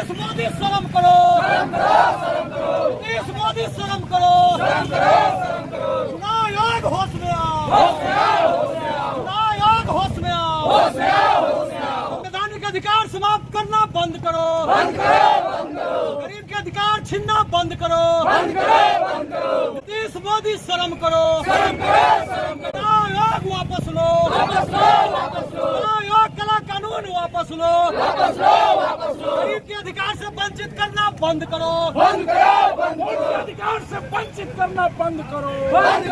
नीतीश मोदी शर्म करो, नीतीश मोदी शर्म करो। चुनाव आयोग होश में आओ, चुनाव आयोग होश में आओ। संवैधानिक अधिकार समाप्त करना बंद करो, गरीब के अधिकार छीनना बंद करो। नीतीश मोदी शर्म करो, चुनाव आयोग वापस लो, चुनाव आयोग काला कानून वापस लो, गरीब के अधिकार से वंचित करना बंद करो, वोट के अधिकार से वंचित करना बंद करो, बंद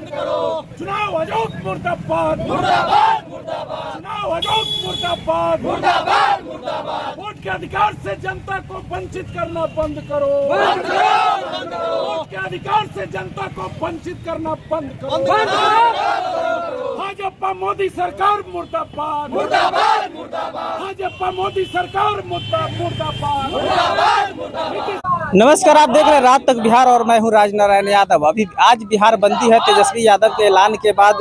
करो। चुनाव आयोग मुर्दाबाद, मुर्दाबाद, मुर्दाबाद। चुनाव आयोग मुर्दाबाद, मुर्दाबाद, मुर्दाबाद। वोट के अधिकार से जनता को वंचित करना बंद करो, बंद करो। वोट के अधिकार से जनता को वंचित करना बंद करो, भाजपा मोदी सरकार मुर्दाबाद, मुर्दाबाद, मुर्दाबाद। भाजपा मोदी सरकार मुर्दाबाद, मुर्दाबाद, मुर्दाबाद। नमस्कार, आप देख रहे हैं रात तक बिहार और मैं हूं राजनारायण यादव। अभी आज बिहार बंदी है। तेजस्वी यादव के ऐलान के बाद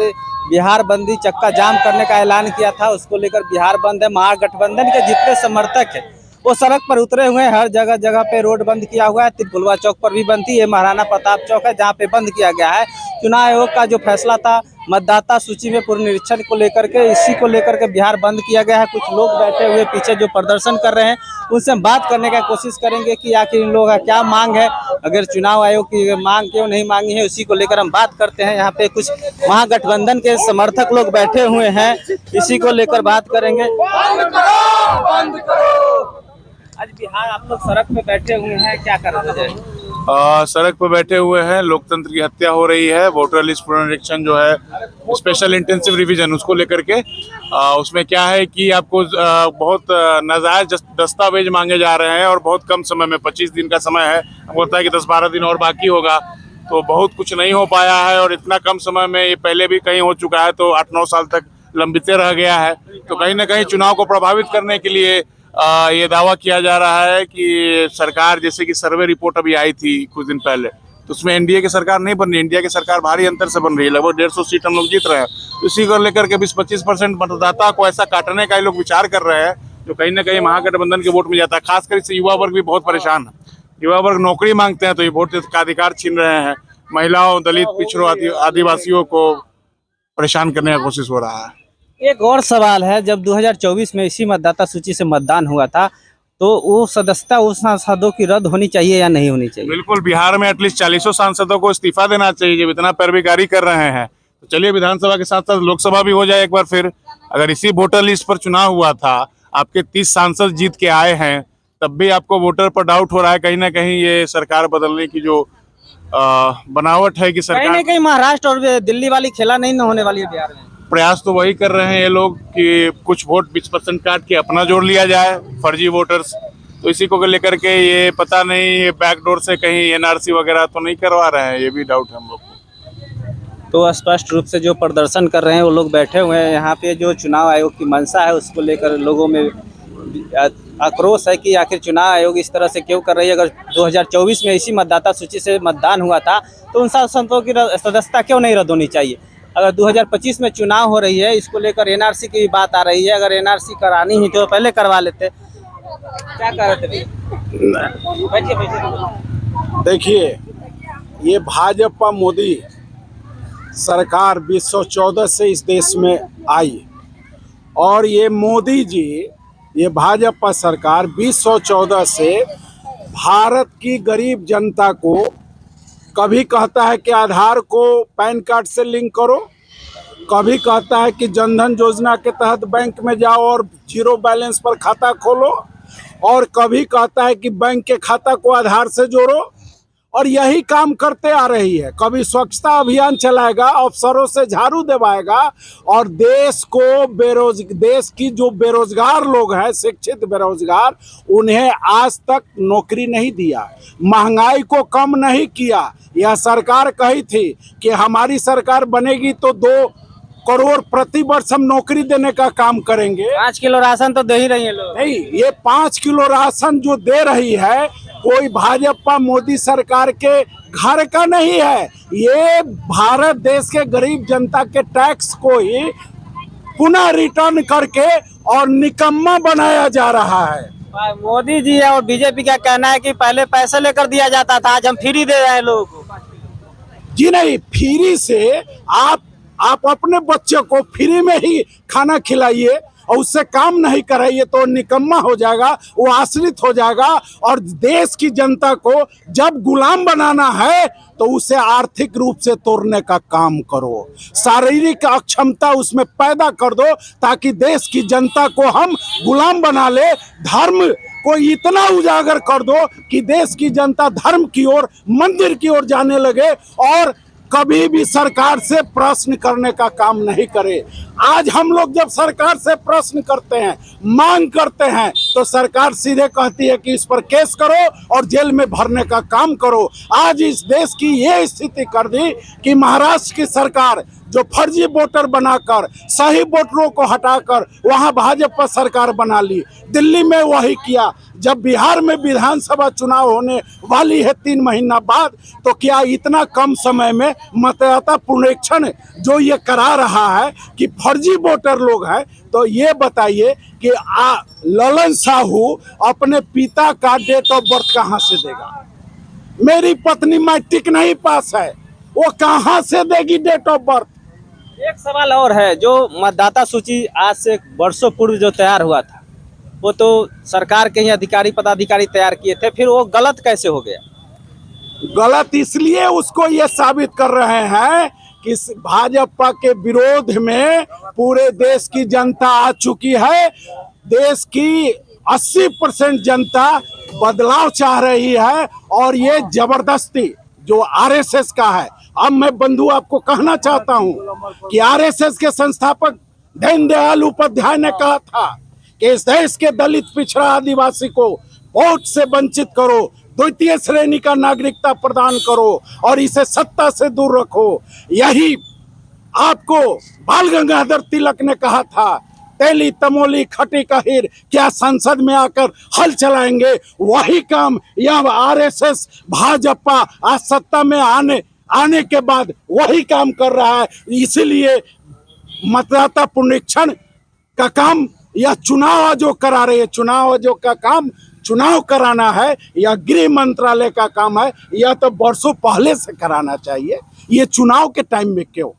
बिहार बंदी चक्का जाम करने का ऐलान किया था, उसको लेकर बिहार बंद है। महागठबंधन के जितने समर्थक है वो सड़क पर उतरे हुए हैं। हर जगह जगह पे रोड बंद किया हुआ है। तिरपुलवा चौक पर भी बंद थी। ये महाराणा प्रताप चौक है जहाँ पे बंद किया गया है। चुनाव आयोग का जो फैसला था मतदाता सूची में पुनरीक्षण को लेकर के, इसी को लेकर के बिहार बंद किया गया है। कुछ लोग बैठे हुए पीछे जो प्रदर्शन कर रहे हैं उनसे हम बात करने का कोशिश करेंगे कि आखिर इन लोगों का क्या मांग है, अगर चुनाव आयोग की मांग क्यों नहीं मांगी है, उसी को लेकर हम बात करते हैं। यहाँ पे कुछ महागठबंधन के समर्थक लोग बैठे हुए हैं, इसी को लेकर बात करेंगे। बंद करो। आज बिहार आप लोग सड़क पे बैठे हुए हैं, क्या कर रहे हैं? सड़क पर बैठे हुए हैं। लोकतंत्र की हत्या हो रही है। वोटर लिस्ट पुनरीक्षण जो है, स्पेशल इंटेंसिव रिवीजन, उसको लेकर के उसमें क्या है कि आपको बहुत नाजायज दस्तावेज मांगे जा रहे हैं और बहुत कम समय में, 25 दिन का समय है। हमको लगता है कि 10-12 दिन और बाकी होगा, तो बहुत कुछ नहीं हो पाया है। और इतना कम समय में ये पहले भी कहीं हो चुका है, तो 8-9 साल तक लंबित रह गया है। तो कहीं ना कहीं चुनाव को प्रभावित करने के लिए ये दावा किया जा रहा है कि सरकार, जैसे कि सर्वे रिपोर्ट अभी आई थी कुछ दिन पहले, तो उसमें एनडीए की सरकार नहीं बन रही। इंडिया की सरकार भारी अंतर से बन रही है। लगभग 150 सीट हम लोग जीत रहे हैं। इसी को लेकर के 20-25% मतदाता को ऐसा काटने का ये लोग विचार कर रहे हैं, जो कहीं ना कहीं महागठबंधन के वोट में जाता है। खासकर इससे युवा वर्ग भी बहुत परेशान है। युवा वर्ग नौकरी मांगते हैं तो ये वोट का अधिकार छीन रहे हैं। महिलाओं, दलित, पिछड़ों, आदिवासियों को परेशान करने का कोशिश हो रहा है। एक और सवाल है, जब 2024 में इसी मतदाता सूची से मतदान हुआ था तो वो सदस्यता उस सांसदों की रद्द होनी चाहिए या नहीं होनी चाहिए? बिल्कुल, बिहार में एटलीस्ट 40 सांसदों को इस्तीफा देना चाहिए जब इतना पैरवीकारी कर रहे हैं। तो चलिए, विधानसभा के साथ साथ लोकसभा भी हो जाए एक बार फिर। अगर इसी वोटर लिस्ट पर चुनाव हुआ था, आपके 30 सांसद जीत के आए हैं, तब भी आपको वोटर पर डाउट हो रहा है। कहीं ना कहीं ये सरकार बदलने की जो बनावट है कि सरकार कहीं ना कहीं महाराष्ट्र और दिल्ली वाली खेला नहीं होने वाली है बिहार में। प्रयास तो वही कर रहे हैं ये लोग कि कुछ वोट 20% काट के अपना जोड़ लिया जाए, फर्जी वोटर्स। तो इसी को लेकर के ये पता नहीं, ये बैकडोर से कहीं एनआरसी वगैरह तो नहीं करवा रहे हैं, ये भी डाउट है हम लोग को। तो स्पष्ट रूप से जो प्रदर्शन कर रहे हैं वो लोग बैठे हुए हैं यहाँ पे। जो चुनाव आयोग की मंशा है उसको लेकर लोगों में आक्रोश है कि आखिर चुनाव आयोग इस तरह से क्यों कर रही है। अगर 2024 में इसी मतदाता सूची से मतदान हुआ था तो उन सांसदों की सदस्यता क्यों नहीं रद्द होनी चाहिए? अगर 2025 में चुनाव हो रही है, इसको लेकर एनआरसी की बात आ रही है। अगर एनआरसी करानी ही तो पहले करवा लेते। क्या कर रहे थे? देखिए, ये भाजपा मोदी सरकार 2014 से इस देश में आई और ये मोदी जी, ये भाजपा सरकार 2014 से भारत की गरीब जनता को कभी कहता है कि आधार को पैन कार्ड से लिंक करो, कभी कहता है कि जनधन योजना के तहत बैंक में जाओ और 0 बैलेंस पर खाता खोलो, और कभी कहता है कि बैंक के खाता को आधार से जोड़ो। और यही काम करते आ रही है। कभी स्वच्छता अभियान चलाएगा, अफसरों से झाड़ू दिलवाएगा और देश की जो बेरोजगार लोग हैं, शिक्षित बेरोजगार, उन्हें आज तक नौकरी नहीं दिया, महंगाई को कम नहीं किया। यह सरकार कही थी कि हमारी सरकार बनेगी तो 2 करोड़ प्रति वर्ष हम नौकरी देने का काम करेंगे। 5 किलो राशन तो दे ही रही है लोग। नहीं, ये 5 किलो राशन जो दे रही है कोई भाजपा मोदी सरकार के घर का नहीं है। ये भारत देश के गरीब जनता के टैक्स को ही पुनः रिटर्न करके और निकम्मा बनाया जा रहा है। मोदी जी और बीजेपी का कहना है कि पहले पैसे लेकर दिया जाता था, आज हम फ्री दे रहे हैं लोगों को। जी नहीं, फ्री से आप अपने बच्चे को फ्री में ही खाना खिलाइए और उससे काम नहीं कराइए तो निकम्मा हो जाएगा, वो आश्रित हो जाएगा। और देश की जनता को जब गुलाम बनाना है तो उसे आर्थिक रूप से तोड़ने का काम करो, शारीरिक अक्षमता उसमें पैदा कर दो ताकि देश की जनता को हम गुलाम बना ले। धर्म को इतना उजागर कर दो कि देश की जनता धर्म की ओर, मंदिर की ओर जाने लगे और कभी भी सरकार से प्रश्न करने का काम नहीं करे। आज हम लोग जब सरकार से प्रश्न करते हैं, मांग करते हैं, तो सरकार सीधे कहती है कि इस पर केस करो और जेल में भरने का काम करो। आज इस देश की ये स्थिति कर दी कि महाराष्ट्र की सरकार जो फर्जी वोटर बनाकर सही वोटरों को हटाकर वहां भाजपा सरकार बना ली। दिल्ली में वही किया। जब बिहार में विधानसभा चुनाव होने वाली है 3 महीना बाद, तो क्या इतना कम समय में मतदाता पुनरीक्षण जो ये करा रहा है कि फर्जी वोटर लोग हैं, तो ये बताइए कि ललन साहू अपने पिता का डेट ऑफ बर्थ कहाँ से देगा? मेरी पत्नी मैट्रिक नहीं पास है, वो कहाँ से देगी डेट ऑफ बर्थ? एक सवाल और है, जो मतदाता सूची आज से वर्षों पूर्व जो तैयार हुआ था, वो तो सरकार के ही अधिकारी पदाधिकारी तैयार किए थे, फिर वो गलत कैसे हो गया? गलत इसलिए उसको ये साबित कर रहे हैं कि भाजपा के विरोध में पूरे देश की जनता आ चुकी है। देश की 80% जनता बदलाव चाह रही है और ये जबरदस्ती जो आरएसएस का है। अब मैं बंधु आपको कहना चाहता हूं कि आरएसएस के संस्थापक दीनदयाल उपाध्याय ने कहा था कि इस देश के दलित, पिछड़ा, आदिवासी को वोट से वंचित करो, द्वितीय श्रेणी का नागरिकता प्रदान करो और इसे सत्ता से दूर रखो। यही आपको बाल गंगाधर तिलक ने कहा था। तेली तमोली खटी कहिर क्या संसद में आकर हल चलाएंगे? वही काम यह आरएसएस भाजपा आज सत्ता में आने के बाद वही काम कर रहा है। इसीलिए मतदाता पुनरीक्षण का काम या चुनाव आयोग करा रहे हैं। चुनाव आयोग का काम चुनाव कराना है या गृह मंत्रालय का काम है, या तो वर्षों पहले से कराना चाहिए। ये चुनाव के टाइम में क्यों?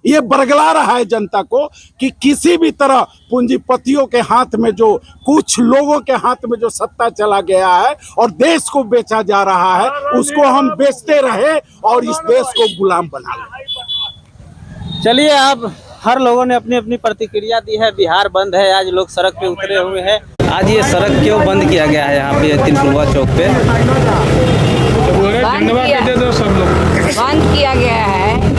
ये बरगला रहा है जनता को कि किसी भी तरह पूंजीपतियों के हाथ में, जो कुछ लोगों के हाथ में जो सत्ता चला गया है और देश को बेचा जा रहा है, उसको हम बेचते रहे और इस देश को गुलाम बना लें। चलिए, अब हर लोगों ने अपनी अपनी प्रतिक्रिया दी है। बिहार बंद है, आज लोग सड़क पे उतरे हुए हैं। आज ये सड़क क्यों बंद किया गया है यहाँ पे तिनकुलवा चौक पे? बंद किया गया है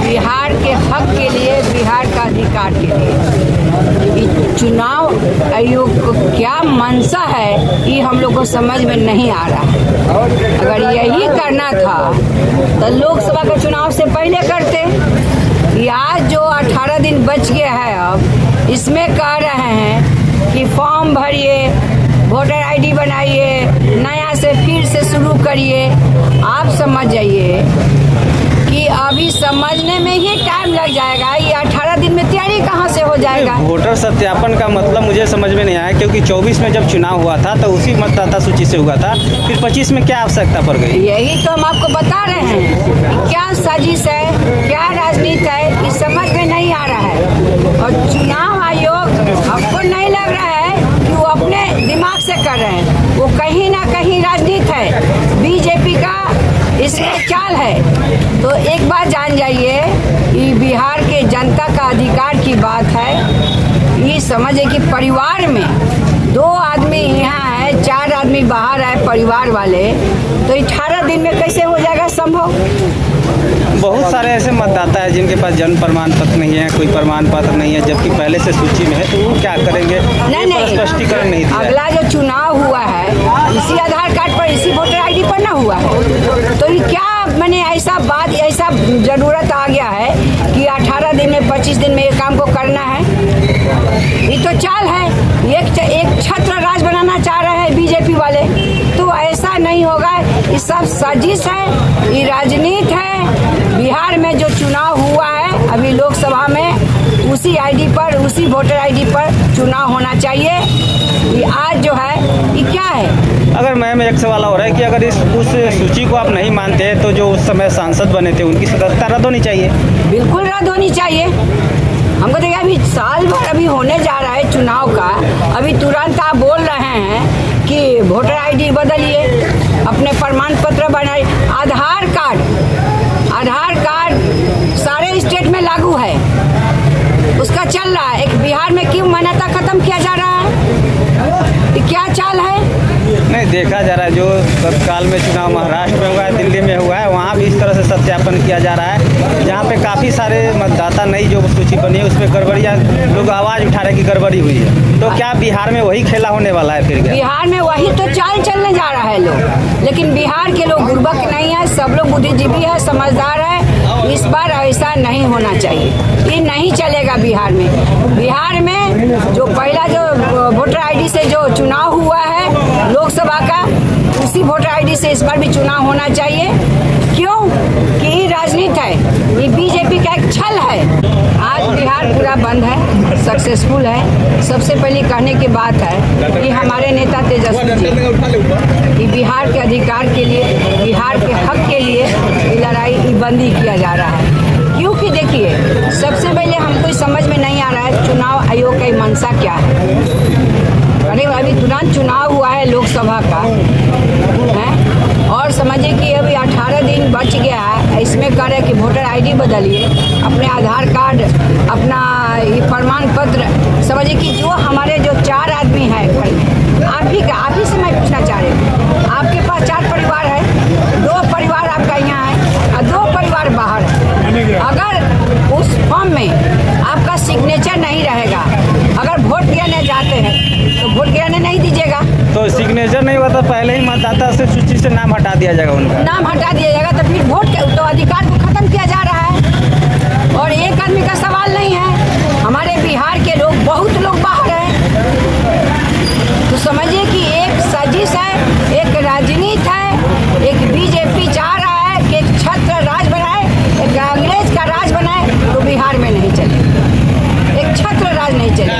बिहार के हक के लिए, बिहार का अधिकार के लिए। चुनाव आयोग को क्या मंशा है ये हम लोग को समझ में नहीं आ रहा है। अगर यही करना था तो लोकसभा का चुनाव से पहले करते। आज जो 18 दिन बच गया है, अब इसमें कह रहे हैं कि फॉर्म भरिए, वोटर आईडी बनाइए, नया से फिर से शुरू करिए। आप समझ जाइए कि अभी समझने में ही टाइम लग जाएगा। ये 18 दिन में तैयारी कहाँ से हो जाएगा? वोटर सत्यापन का मतलब मुझे समझ में नहीं आया, क्योंकि 24 में जब चुनाव हुआ था तो उसी मतदाता सूची से हुआ था, फिर 25 में क्या आवश्यकता पड़ गई? यही तो हम आपको बता रहे हैं। क्या साजिश है, क्या राजनीति है, ये समझ में नहीं आ रहा है। और चुनाव आयोग आपको नहीं लग रहा है कि वो अपने दिमाग से कर रहे हैं, वो कहीं ना कहीं राजनीति है, बीजेपी का इसमें चाल है। तो एक बात जान जाइए कि बिहार के जनता का अधिकार की बात है। ये समझे कि परिवार में 2 आदमी यहाँ है, 4 आदमी बाहर है, परिवार वाले, तो 18 दिन में कैसे हो जाएगा संभव? बहुत सारे ऐसे मतदाता है जिनके पास जन्म प्रमाण पत्र नहीं है, कोई प्रमाण पत्र नहीं है, जबकि पहले से सूची में है, तो वो क्या करेंगे? नहीं, स्पष्टीकरण नहीं दिया। अगला जो चुनाव हुआ है इसी आधार कार्ड पर, इसी वोटर आईडी पर ना हुआ है, तो ये क्या मैंने ऐसा जरूरत आ गया है कि 18 दिन में, 25 दिन में ये काम को करना है? ये तो चाल है, एक छत्र राज बनाना चाह रहे हैं बीजेपी वाले। तो ऐसा नहीं होगा, ये सब साजिश है, ये राजनीति है। बिहार में जो चुनाव हुआ है अभी लोकसभा में, उसी आईडी पर, उसी वोटर आईडी पर चुनाव होना चाहिए। ये आज जो है ये क्या है? अगर मैम एक सवाल हो रहा है कि अगर उस सूची को आप नहीं मानते तो जो उस समय सांसद बने थे उनकी सदस्यता रद्द होनी चाहिए। बिल्कुल रद्द होनी चाहिए। हमको देखिए अभी साल भर अभी होने जा रहा है चुनाव का, अभी तुरंत आप बोल रहे हैं कि वोटर आईडी बदलिए, अपने प्रमाण पत्र बनाइए। आधार कार्ड सारे स्टेट में लागू है, उसका चल रहा है। एक बिहार में क्यों मान्यता खत्म किया जा रहा है? ये क्या चाल है? नहीं, देखा जा रहा है जो तत्काल में चुनाव महाराष्ट्र में हुआ है, दिल्ली में हुआ है, वहाँ भी इस तरह से सत्यापन किया जा रहा है, जहाँ पे काफ़ी सारे मतदाता नई जो सूची बनी है उसमें गड़बड़ियाँ, लोग आवाज़ उठा रहे कि गड़बड़ी हुई है। तो क्या बिहार में वही खेला होने वाला है फिर? बिहार में वही तो चाल चलने जा रहा है लोग, लेकिन बिहार के लोग बुर्बक नहीं है, सब लोग बुद्धिजीवी है, समझदार है। इस बार ऐसा नहीं होना चाहिए, ये नहीं चलेगा बिहार में। बिहार में जो पहला जो वोटर आईडी से जो चुनाव हुआ है लोकसभा का, उसी वोटर आईडी से इस बार भी चुनाव होना चाहिए। क्यों? कि ये राजनीति है, ये बीजेपी का एक छल है। आज बिहार पूरा बंद है, सक्सेसफुल है। सबसे पहले कहने की बात है कि हमारे नेता तेजस्वी जी बिहार के अधिकार के लिए, बिहार के हक के लिए ये लड़ाई, ये बंदी किया जा रहा है। क्योंकि देखिए सबसे पहले हमको समझ में नहीं आ रहा है चुनाव आयोग का मंशा क्या है। अभी तुरंत चुनाव हुआ है लोकसभा का है, और समझिए कि अभी 18 दिन बच गया है। इसमें कह रहे कि वोटर आईडी बदलिए, अपने आधार कार्ड, अपना ये प्रमाण पत्र, समझिए कि जो हमारे जो 4 आदमी हैं घर में, आप ही से मैं पूछना चाह रही हूँ, आपके पास 4 परिवार है, 2 परिवार आपका यहाँ है और 2 परिवार बाहर है। अगर उस फॉर्म में आपका सिग्नेचर नहीं रहेगा, अगर वोट गिराने जाते हैं तो वोट गिराने नहीं दीजिएगा। तो सिग्नेचर नहीं हुआ तो पहले ही मतदाता से सूची से नाम हटा दिया जाएगा, उनका नाम हटा दिया जाएगा, तो फिर वोट तो अधिकार को खत्म किया जा रहा है। और एक आदमी का सवाल नहीं है, हमारे बिहार के लोग, बहुत लोग बाहर हैं। तो समझिए कि एक साजिश है, एक राजनीति है, एक बीजेपी चाह रहा है कि एक छत्र राज बनाए, एक अंग्रेज का राज बनाए, तो बिहार में नहीं चलेगा, एक छत्र राज नहीं चलेगा।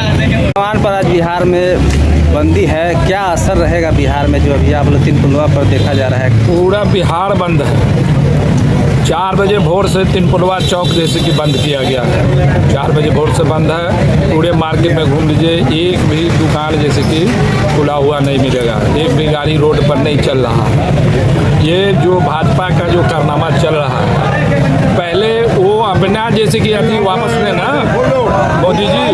पर आज बिहार में बंदी है, क्या असर रहेगा बिहार में जो अभी आप लोग तीनपुलवा पर देखा जा रहा है? पूरा बिहार बंद है। 4 बजे भोर से तीनपुलवा चौक जैसे कि बंद किया गया है, 4 बजे भोर से बंद है। पूरे मार्केट में घूम लीजिए, एक भी दुकान जैसे कि खुला हुआ नहीं मिलेगा, एक भी गाड़ी रोड पर नहीं चल रहा है। ये जो भाजपा का जो कारनामा चल रहा है, पहले वो अपना जैसे कि अभी वापस में ना मोदी जी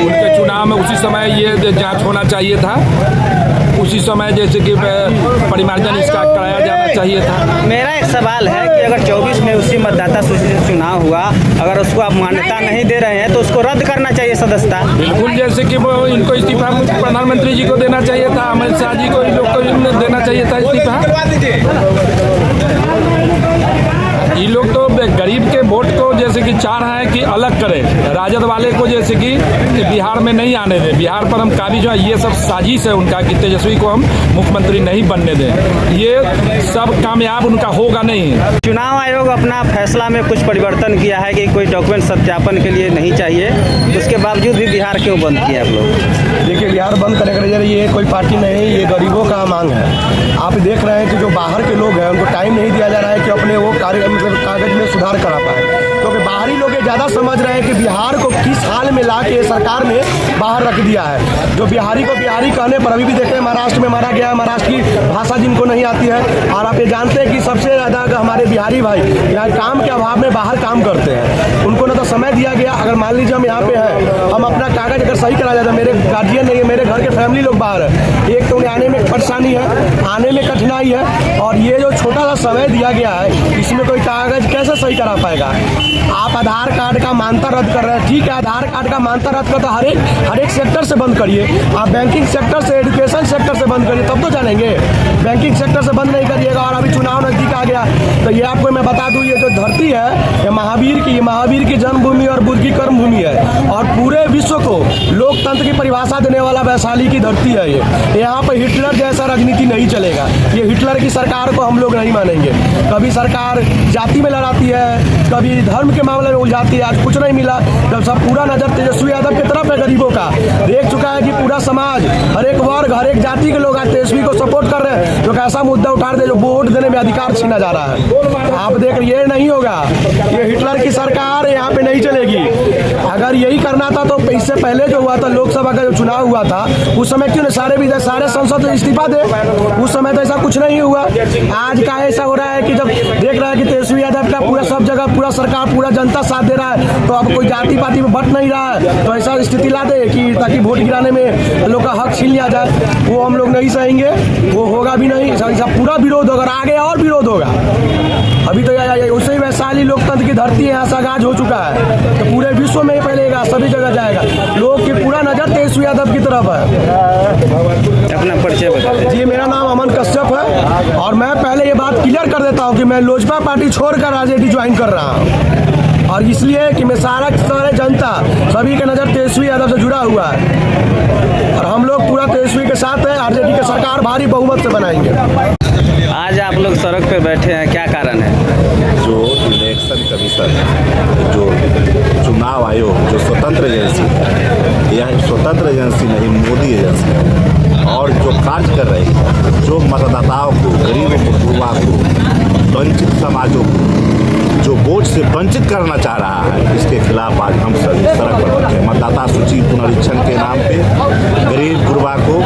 उनके चुनाव में उसी समय ये जांच होना चाहिए था, उसी समय जैसे कि परिमार्जन इसका कराया जाना चाहिए था। मेरा एक सवाल है कि अगर 24 में उसी मतदाता सूची से चुनाव हुआ, अगर उसको आप मान्यता नहीं दे रहे हैं तो उसको रद्द करना चाहिए सदस्यता। बिल्कुल, जैसे कि वो इनको इस्तीफा प्रधानमंत्री जी को देना चाहिए था, अमित शाह जी को, इन लोग को देना चाहिए था इस्तीफा। ये लोग तो गरीब के वोट को जैसे कि चाह रहे हैं कि अलग करें, राजद वाले को जैसे कि बिहार में नहीं आने दें, बिहार पर हम काबिज हैं। ये सब साजिश है उनका कि तेजस्वी को हम मुख्यमंत्री नहीं बनने दें। ये सब कामयाब उनका होगा नहीं। चुनाव आयोग अपना फैसला में कुछ परिवर्तन किया है कि कोई डॉक्यूमेंट सत्यापन के लिए नहीं चाहिए, उसके बावजूद भी बिहार क्यों बंद किया आप लोग? देखिए, बिहार बंद करने के लिए ये कोई पार्टी नहीं, ये गरीबों का मांग है। आप देख रहे हैं कि जो बाहर के लोग हैं उनको टाइम नहीं दिया जा रहा है कि अपने वो कागज में सुधार करा पाए, क्योंकि बाहरी लोग ये ज़्यादा समझ रहे हैं कि बिहार को किस हाल में ला के सरकार ने बाहर रख दिया है। जो बिहारी को बिहारी कहने पर अभी भी देखते हैं महाराष्ट्र में मारा गया है, महाराष्ट्र की भाषा जिनको नहीं आती है। और आप ये जानते हैं कि सबसे ज़्यादा हमारे बिहारी भाई यहाँ काम के अभाव में बाहर काम करते हैं, उनको ना तो समय दिया गया। अगर मान लीजिए हम यहाँ पे हैं, हम अपना कागज अगर सही करा जाता, मेरे गार्जियन नहीं है, मेरे घर के फैमिली लोग बाहर है, एक तो उन्हें आने में परेशानी है, आने में कठिनाई है, और ये जो छोटा सा समय दिया गया है इसमें कोई कागज कैसे सही करा पाएगा। आप आधार कार्ड का मान्यता रद्द कर रहे हैं, ठीक है, आधार कार्ड का मान्यता रद्द कर तो हर एक सेक्टर से बंद करिए। आप बैंकिंग सेक्टर से, एजुकेशन सेक्टर से बंद करिए, तब तो जानेंगे। बैंकिंग सेक्टर से बंद नहीं करिएगा। और अभी चुनाव नजदीक आ गया तो ये आपको मैं बता दूं, ये जो धरती है ये महावीर की जन्मभूमि और बुद्ध की कर्मभूमि है, और पूरे विश्व को लोकतंत्र की परिभाषा देने वाला वैशाली की धरती है ये। यहाँ पर हिटलर जैसा राजनीति नहीं चलेगा। ये हिटलर की सरकार को हम लोग नहीं मानेंगे। कभी सरकार जाति में लड़ाती है, कभी धर्म धर्म के मामले में उलझाती है। आज कुछ नहीं मिला, जब सब पूरा नजर तेजस्वी यादव की तरफ है गरीबों का। देख चुका है कि पूरा समाज, हर एक वर्ग, हर एक जाति के लोग आज तेजस्वी को सपोर्ट कर रहे हैं, जो ऐसा मुद्दा उठा रहे जो वोट देने में अधिकार छीना जा रहा है। आप देख ये नहीं होगा, ये हिटलर की सरकार यहाँ पे नहीं चलेगी। अगर यही करना था तो इससे पहले जो हुआ था लोकसभा का जो चुनाव हुआ था, उस समय क्यों सारे सांसद इस्तीफा दे, उस समय तो ऐसा कुछ नहीं हुआ। आज का ऐसा हो रहा है कि जब देख रहा है कि तेजस्वी यादव का पूरा सब जगह पूरा सरकार पूरा जनता साथ दे रहा है, तो अब कोई जाति पाति में बट नहीं रहा है, तो ऐसा स्थिति ला दे कि ताकि वोट गिराने में लोग का हक छीन लिया जाए, वो हम लोग नहीं सहेंगे, वो होगा भी नहीं। ऐसा पूरा विरोध होगा, आगे और विरोध होगा। अभी तो उससे ही वैशाली लोकतंत्र की धरती है, यहाँ से आगाज हो चुका है, तो पूरे विश्व में ही फैलेगा, सभी जगह जाएगा। लोग की पूरा नजर तेजस्वी यादव की तरफ है। अपना परिचय बताइए। जी, मेरा नाम अमन कश्यप है और मैं पहले ये बात क्लियर कर देता हूँ कि मैं लोजपा पार्टी छोड़कर आरजेडी ज्वाइन कर रहा हूँ, और इसलिए कि मैं सारे जनता सभी का नज़र तेजस्वी यादव से जुड़ा हुआ है, और हम लोग पूरा तेजस्वी के साथ है। आरजेडी की सरकार भारी बहुमत से बनाएंगे। आज आप लोग सड़क पे बैठे हैं, क्या कारण है? जो इलेक्शन कमीशन, जो चुनाव आयोग, जो स्वतंत्र एजेंसी है, यह स्वतंत्र एजेंसी नहीं, मोदी एजेंसी है, और जो कार्य कर रही है, जो मतदाताओं को, गरीबों को, युवा को, वंचित समाजों को जो वोट से वंचित करना चाह रहा है, इसके खिलाफ आज हम सभी सड़क पर बैठे हैं। मतदाता सूची पुनरीक्षण के नाम पे गरीब गुरबा को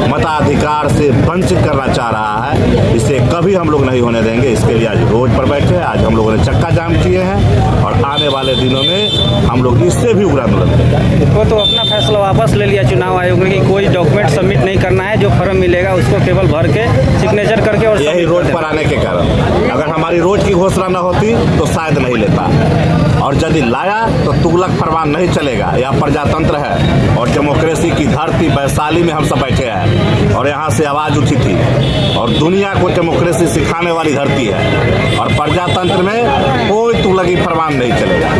मताधिकार से वंचित करना चाह रहा है, इसे कभी हम लोग नहीं होने देंगे। इसके लिए आज रोड पर बैठे हैं। आज हम लोगों ने चक्का जाम किए हैं और आने वाले दिनों में हम लोग इससे भी उग्र आंदोलन करेंगे। वो तो अपना फैसला वापस ले लिया चुनाव आयोग ने कि कोई डॉक्यूमेंट सबमिट नहीं करना है, जो फॉर्म मिलेगा उसको केवल भर के सिग्नेचर करके, और यही रोड पर आने के कारण, अगर हमारी रोड की घोषणा न होती तो शायद नहीं लेता, और यदि लाया तो तुगलक फरमान नहीं चलेगा। यह प्रजातंत्र है और डेमोक्रेसी की धरती वैशाली में हम सब बैठे हैं, और यहाँ से आवाज़ उठी थी, और दुनिया को डेमोक्रेसी सिखाने वाली धरती है, और प्रजातंत्र में कोई तुगलकी फरमान नहीं चलेगा।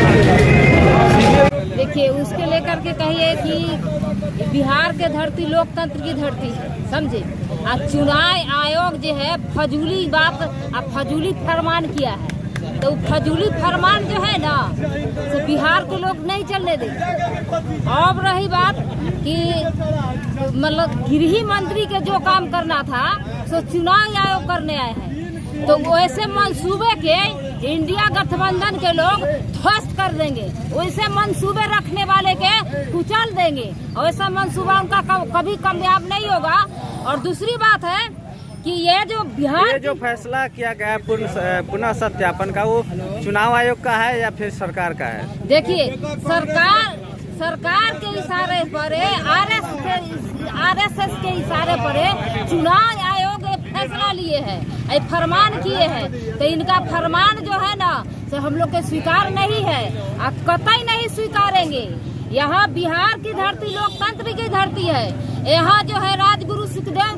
देखिए, उसके लेकर के कहिए कि बिहार के धरती लोकतंत्र की धरती है, समझे। आज चुनाव आयोग जो है फजूली बात, फजूली फरमान किया है, तो फजूली फरमान जो है ना, तो बिहार के लोग नहीं चलने देंगे। अब रही बात कि मतलब गृह मंत्री के जो काम करना था, तो चुनाव आयोग करने आए हैं, तो वैसे मंसूबे के इंडिया गठबंधन के लोग ध्वस्त कर देंगे, वैसे मंसूबे रखने वाले के कुचल देंगे, और वैसा मंसूबा उनका कभी कामयाब नहीं होगा। और दूसरी बात है कि ये जो बिहार जो फैसला किया गया पुनः सत्यापन का, वो चुनाव आयोग का है या फिर सरकार का है? देखिए, सरकार के इशारे पर, आरएसएस के इशारे पर चुनाव आयोग फैसला लिए है, फरमान किए हैं, तो इनका फरमान जो है ना, तो हम लोग के स्वीकार नहीं है, कतई नहीं स्वीकारेंगे। यहाँ बिहार की धरती लोकतंत्र की धरती है, यहाँ जो है राजगुरु सुखदेव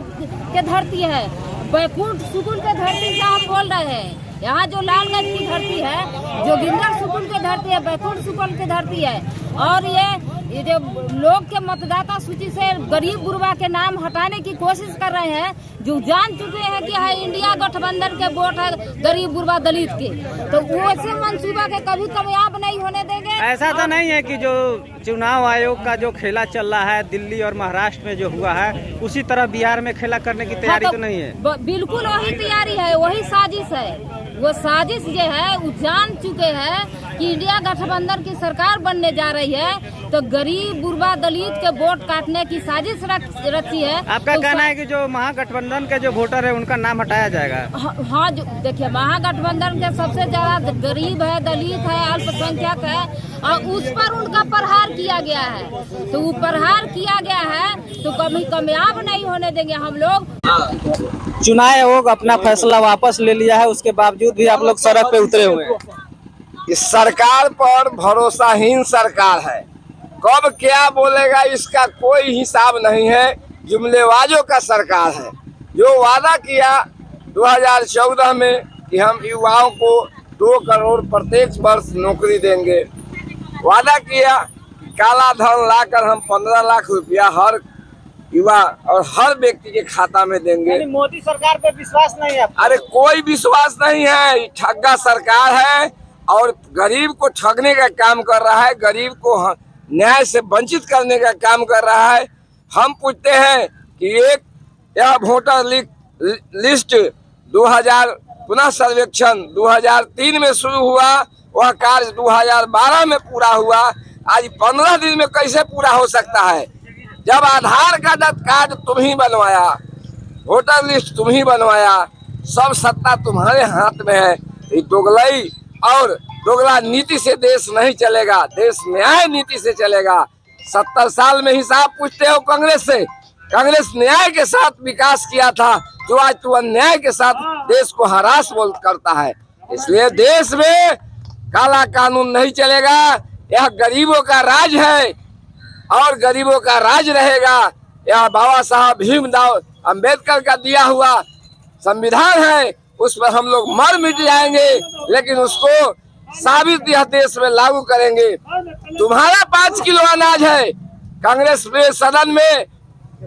के धरती है, बैकुंठ सुकुल के धरती से हम बोल रहे हैं। यहाँ जो लालगंज की धरती है, जोगिंदर सुकुल की धरती है, बैकुंठ सुकुल की धरती है, और ये जो लोग के मतदाता सूची से गरीब गुरबा के नाम हटाने की कोशिश कर रहे हैं, जो जान चुके हैं कि है इंडिया गठबंधन के वोट है गरीब गुरबा दलित के, तो वैसे मंसूबा के कभी कामयाब नहीं होने देंगे। ऐसा तो नहीं है कि जो चुनाव आयोग का जो खेला चल रहा है दिल्ली और महाराष्ट्र में जो हुआ है, उसी तरह बिहार में खेला करने की तैयारी तो नहीं है? बिल्कुल वही तैयारी है, वही साजिश है। वो साजिश जो है वो जान चुके हैं कि इंडिया गठबंधन की सरकार बनने जा रही है, तो गरीब गुरबा दलित के वोट काटने की साजिश रची है। आपका तो कहना है कि जो महागठबंधन के जो वोटर है उनका नाम हटाया जाएगा? हाँ, जो देखिए, महागठबंधन के सबसे ज्यादा गरीब है, दलित है, अल्पसंख्यक है, और उस पर उनका प्रहार किया गया है, तो वो प्रहार किया गया है, तो कभी कामयाब नहीं होने देंगे हम लोग। चुनाव आयोग अपना फैसला वापस ले लिया है, उसके बावजूद भी आप लोग सड़क पे उतरे हुए हैं। इस सरकार पर भरोसाहीन सरकार है, कब क्या बोलेगा इसका कोई हिसाब नहीं है। जुमलेबाजों का सरकार है। जो वादा किया 2014 में कि हम युवाओं को 2 करोड़ प्रत्येक वर्ष नौकरी देंगे, वादा किया कि काला धन लाकर हम 15 लाख रुपया हर युवा और हर व्यक्ति के खाता में देंगे। मोदी सरकार पे विश्वास नहीं है? अरे कोई विश्वास नहीं है, ठग्गा सरकार है। और गरीब को ठगने का काम कर रहा है, गरीब को न्याय से वंचित करने का काम कर रहा है। हम पूछते हैं कि यह वोटर लिस्ट 2000 पुनः सर्वेक्षण 2003 में शुरू हुआ, वह कार्य 2012 में पूरा हुआ, आज 15 दिन में कैसे पूरा हो सकता है? जब आधार कार्ड तुम ही बनवाया, वोटर लिस्ट तुम ही बनवाया, सब सत्ता तुम्हारे हाथ में है। ये दोगलाई और दोगला नीति से देश नहीं चलेगा, देश न्याय नीति से चलेगा। 70 साल में हिसाब पूछते हो कांग्रेस से? कांग्रेस न्याय के साथ विकास किया था, जो आज तू अन्याय के साथ देश को हरास करता है। इसलिए देश में काला कानून नहीं चलेगा। यह गरीबों का राज है और गरीबों का राज रहेगा। यह बाबा साहब भीमराव अंबेडकर का दिया हुआ संविधान है, उस पर हम लोग मर मिट जाएंगे, लेकिन उसको साबित यह देश में लागू करेंगे। तुम्हारा 5 किलो अनाज है। कांग्रेस में सदन में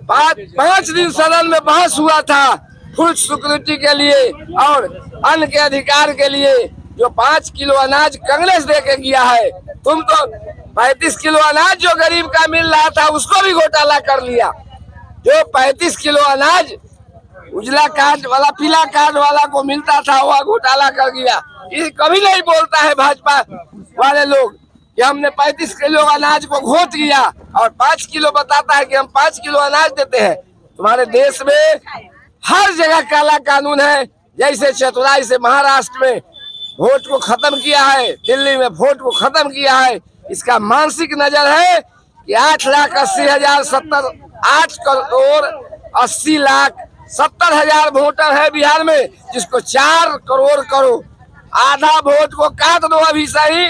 5 दिन सदन में बहस हुआ था फूड सिक्योरिटी के लिए और अन्न के अधिकार के लिए। जो 5 किलो अनाज कांग्रेस दे के गया है, तुम तो 35 किलो अनाज जो गरीब का मिल रहा था उसको भी घोटाला कर लिया। जो 35 किलो अनाज उजला कार्ड वाला पीला कार्ड वाला को मिलता था, वह घोटाला कर गया। ये कभी नहीं बोलता है भाजपा वाले लोग कि हमने 35 किलो अनाज को घोट लिया, और 5 किलो बताता है कि हम 5 किलो अनाज देते हैं। तुम्हारे देश में हर जगह काला कानून है। जैसे चतुराई से महाराष्ट्र में वोट को खत्म किया है, दिल्ली में वोट को खत्म किया है। इसका मानसिक नजर है कि 8 करोड़ 80 लाख 70,000 वोटर है बिहार में, जिसको 4 करोड़ करो। आधा वोट को काट दो अभी सही।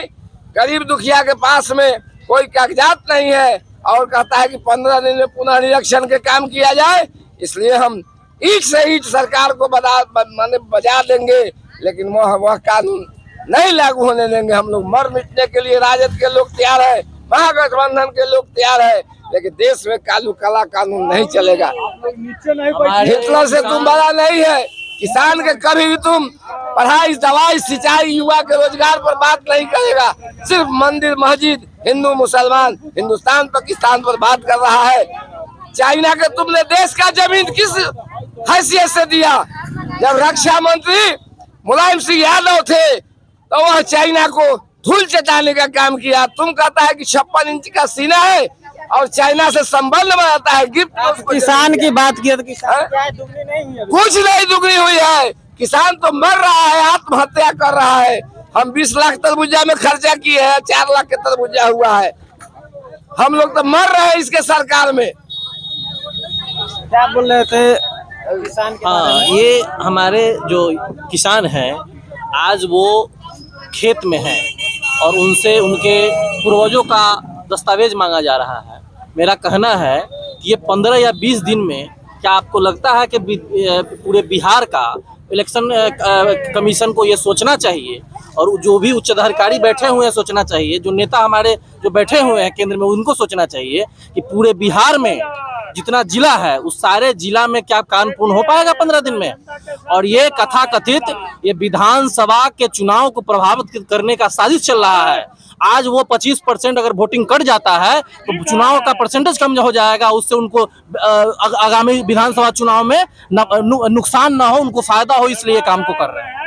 गरीब दुखिया के पास में कोई कागजात नहीं है और कहता है कि 15 दिन में पुनः निरीक्षण के काम किया जाए। इसलिए हम ईट से ईट सरकार को बजा देंगे, लेकिन वह कानून नहीं लागू होने देंगे। हम लोग मर मिटने के लिए राजद के लोग तैयार है, महागठबंधन के लोग तैयार है, लेकिन देश में काला कानून नहीं चलेगा। हिटलर से तुम बड़ा नहीं है। किसान के कभी भी तुम पढ़ाई, दवाई, सिंचाई, युवा के रोजगार पर बात नहीं करेगा। सिर्फ मंदिर, मस्जिद, हिंदू मुसलमान, हिंदुस्तान पाकिस्तान पर बात कर रहा है। चाइना के तुमने देश का जमीन किस हैसियत से दिया? जब रक्षा मंत्री मुलायम सिंह यादव थे तो वह चाइना को धूल चटाने का काम किया। तुम कहता है कि 56 इंच का सीना है और चाइना से संबंध बनाता है। गिफ्ट किसान की बात किया तो किसान कुछ नहीं दुगनी हुई है। किसान तो मर रहा है, आत्महत्या कर रहा है। हम 20 लाख तरबूजा में खर्चा किए हैं, 4 लाख के तरबूजा हुआ है। हम लोग तो मर रहे हैं इसके सरकार में। क्या बोल रहे थे किसान के बारे में? ये हमारे जो किसान हैं आज वो खेत में हैं और उनसे उनके पूर्वजों का दस्तावेज मांगा जा रहा है। मेरा कहना है कि ये 15 या 20 दिन में क्या आपको लगता है कि पूरे बिहार का इलेक्शन कमीशन को ये सोचना चाहिए और जो भी उच्चाधिकारी बैठे हुए हैं सोचना चाहिए, जो नेता हमारे जो बैठे हुए हैं केंद्र में उनको सोचना चाहिए कि पूरे बिहार में जितना जिला है उस सारे जिला में क्या कानून हो पाएगा 15 दिन में? और ये कथाकथित ये विधानसभा के चुनाव को प्रभावित करने का साजिश चल रहा है। आज वो 25% अगर वोटिंग कट जाता है तो चुनाव का परसेंटेज कम हो जाएगा, उससे उनको आगामी विधानसभा चुनाव में नुकसान ना हो, उनको फायदा हो, इसलिए काम को कर रहे हैं।